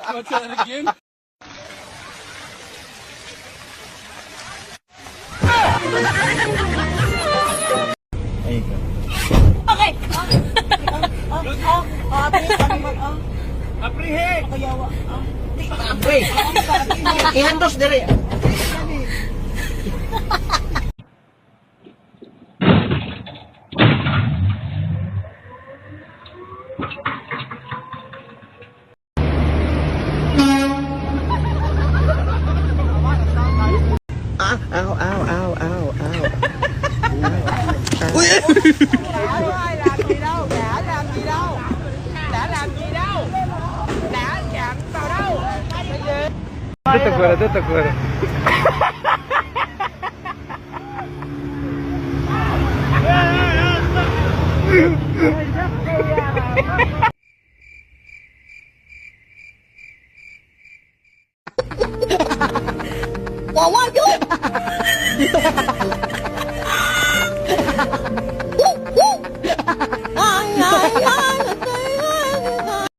Want that again? Okay. Aprihe! Pre, ihandos dire. Ow, ow, ow, ow, ow. Ui. Ai làm gì đâu, đã làm gì đâu, đã làm gì đâu, đã chạm vào đâu. Tutup kuara. Bỏ qua chút.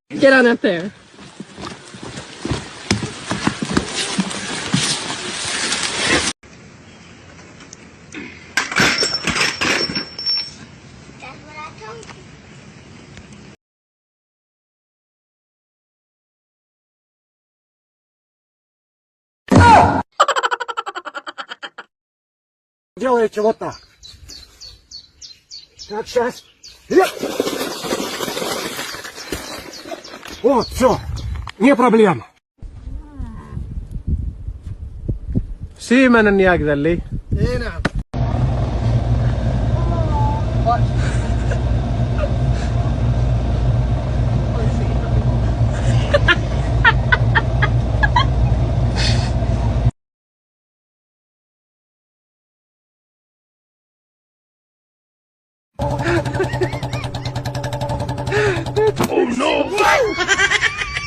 Get on up there. Делаете вот так. Так, сейчас. Вот, все. Не проблема. Syymänän jääkälli. اي نعم.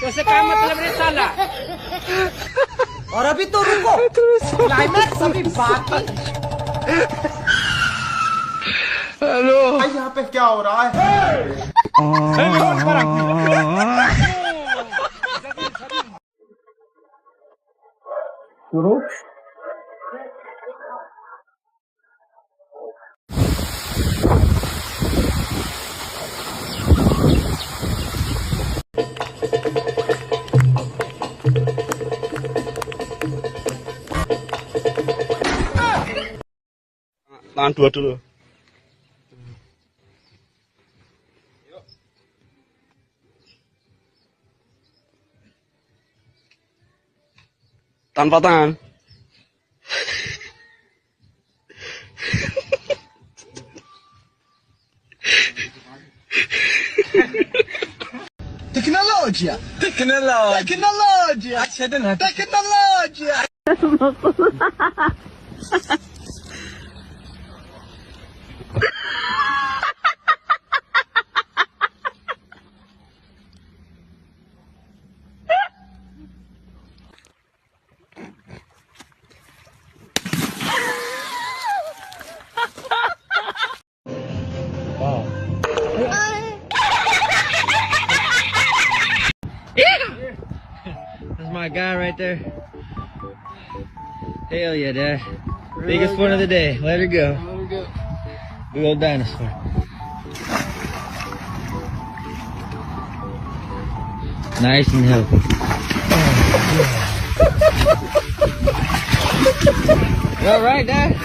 Kasi kamat lang rin sala. और अभी तो रुको climax अभी बाकी Hello! यहाँ पे क्या हो रहा है शुरू Tahan dua dulu. Tanpa tangan. تكنولوجيا تكنولوجيا تكنولوجيا That's my guy right there. Hell yeah, Dad. Biggest one of the day. Let her go. Big old dinosaur. Nice and healthy. You all right, Dad?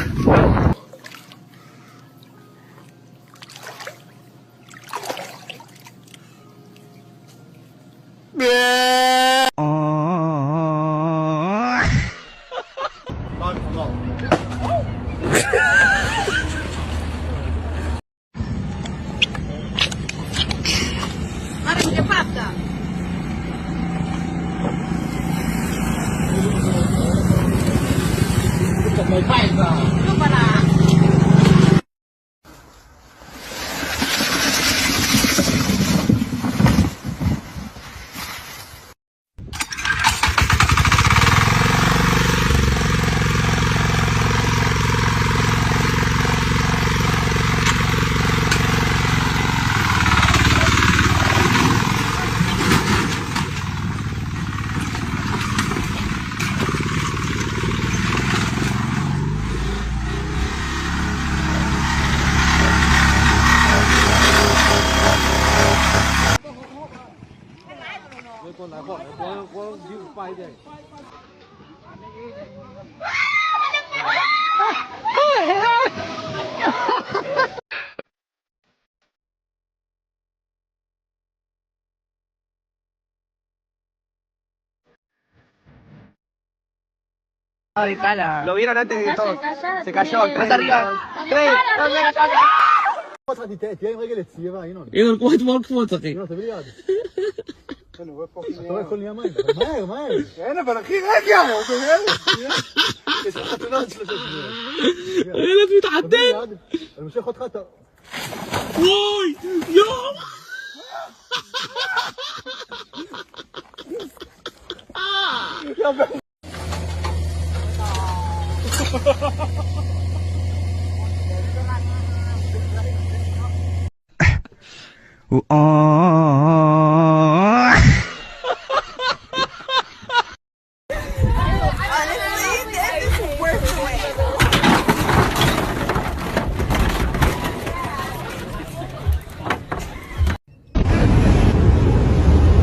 Lo vieron antes de todo. Se cayó. Más arriba. 3, 2, 1, di te, ti hai un regalezzo, vai, non. Io non puoi foto che. Non sei brigato. Dove con la mano? Ormai. Per chi reghiamo? Che sono fatto non ce lo so. انا بيتعدل. مش هاخد خطأ. واي يا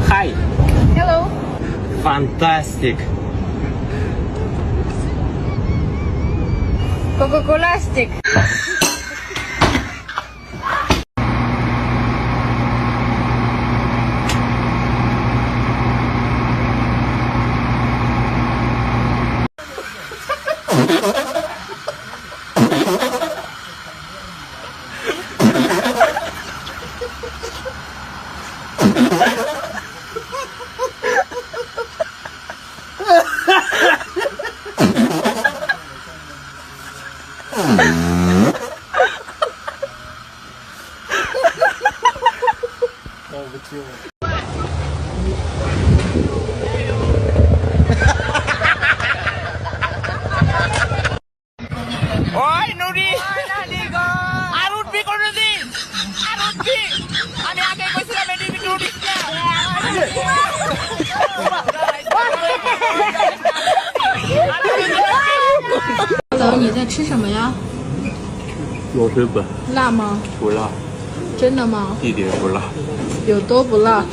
Hi. Hello. Fantastic. Coca-Cola stick. Oi, Nuri! Arun B ko Nuri! Arun B! Ani agay ko sila may Nuri Nuri niya! Hello，你在吃什么呀？螺蛳粉辣吗？不辣，真的吗？一点不辣。有多不辣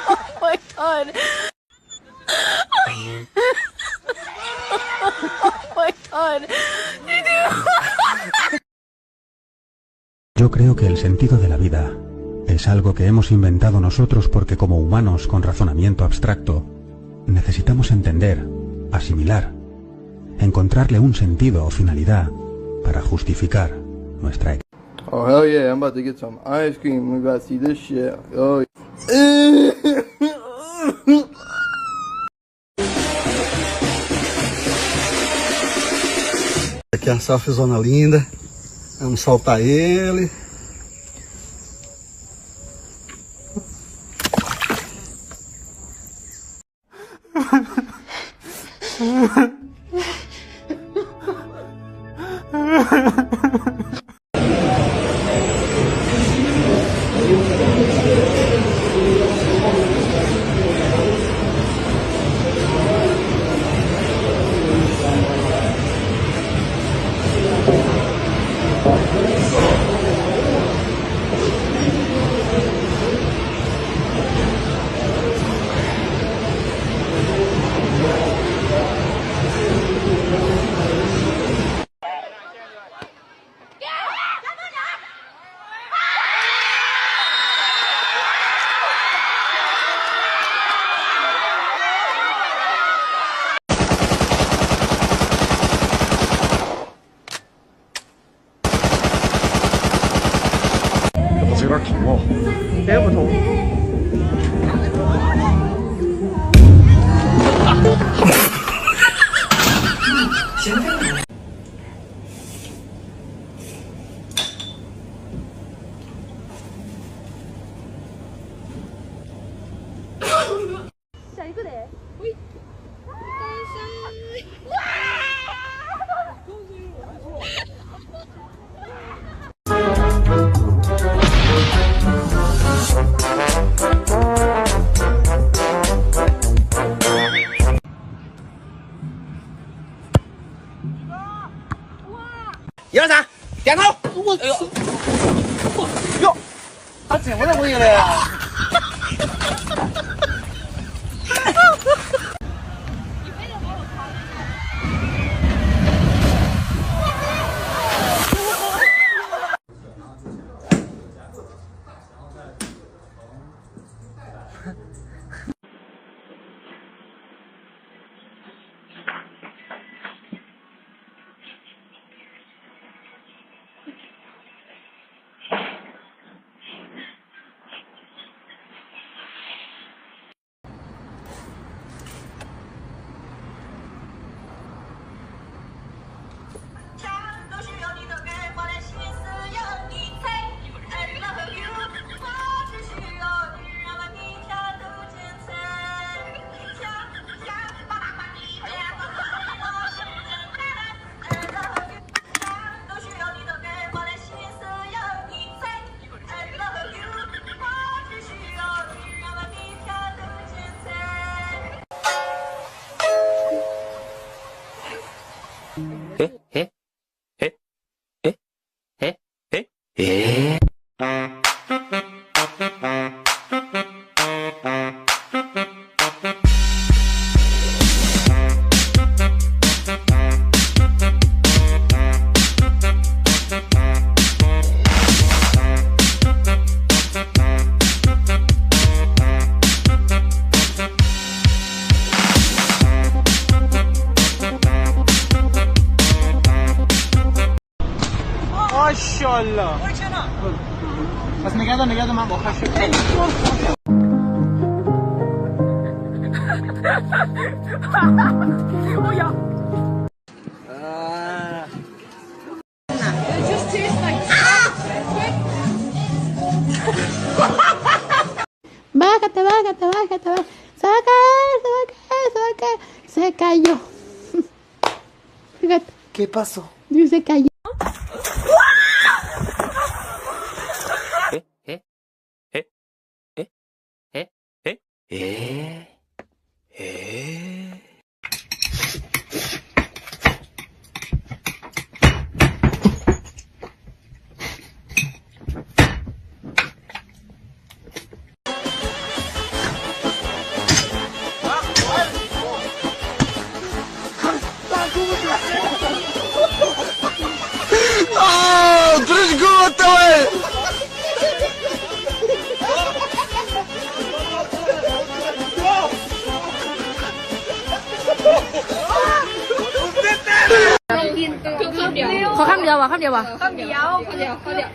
？Oh my god. Oh my god. Yo creo que el sentido de la vida Es algo que hemos inventado nosotros porque como humanos con razonamiento abstracto, necesitamos entender, asimilar, encontrarle un sentido o finalidad para justificar nuestra existencia. Oh, hell yeah, I'm about to get some ice cream. We about to see this shit. Oh, Aqui é uma selfiezona linda. Vamos soltar ele.1、2、3，点头。我哟，他怎么回来了呀？ما شاء الله. بس نقعد مع مخشب. Bájate, bájate, bájate, bájate. Se va a caer, se va a caer, se va a caer. Se cayó. Fíjate. ¿Qué pasó? Se cayó. ¡Oh! ¡Tres gotas, güey! 吧，看掉吧。看掉，快点，快点。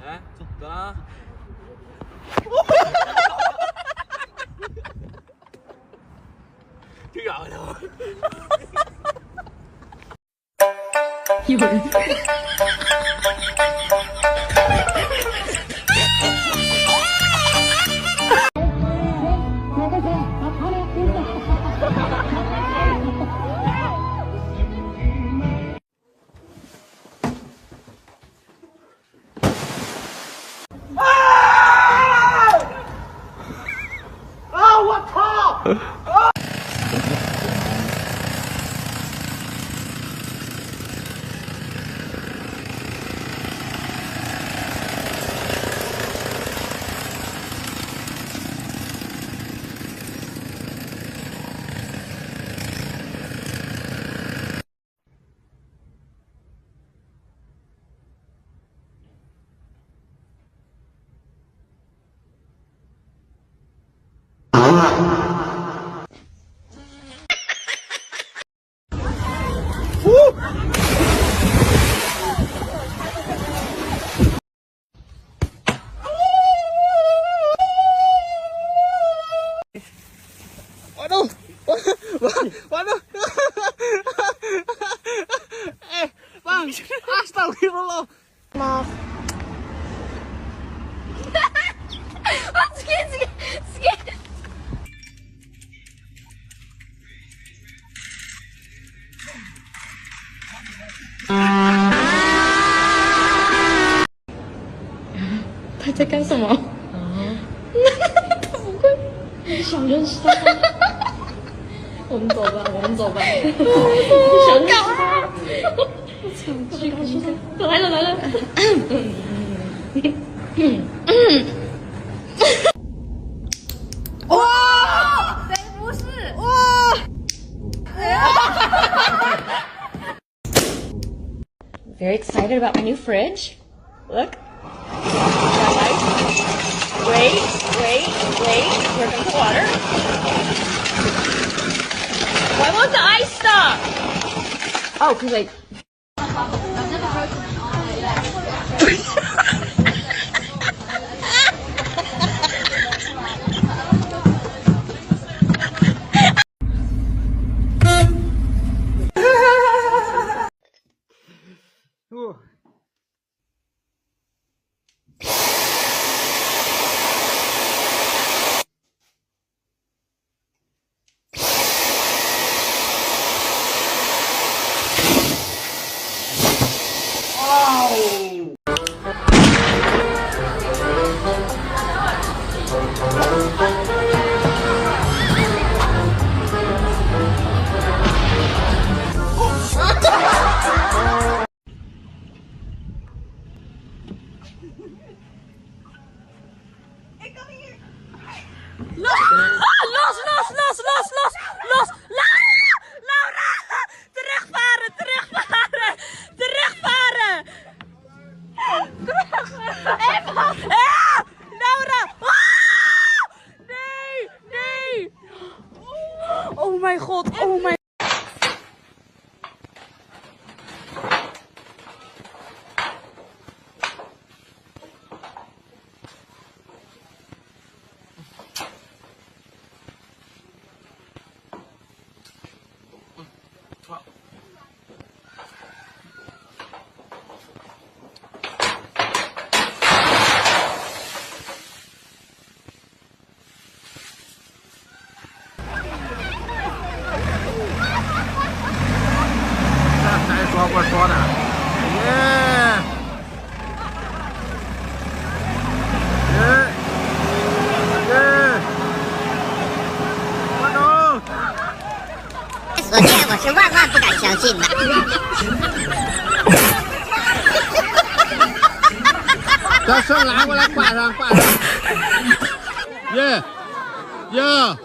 哎，走了。挺搞笑。有人。Waduh. Bang, astagfirullah. Maaf. Sikit.他在干什么？他不会想认识他。我们走吧，我们走吧。想干嘛？我操！去告诉他，来了来了。哇！谁不是？哇！Very excited about my new fridge. Look. Wait. We're gonna put water. Why won't the ice stop? Oh, cause like. Los! Laura! Terugvaren! Eva! Ja! Laura! Ah! Nee! Oh mijn god, oh mijn...说的，我见我是万万不敢相信的。把手拿过来挂上。耶！ Yeah.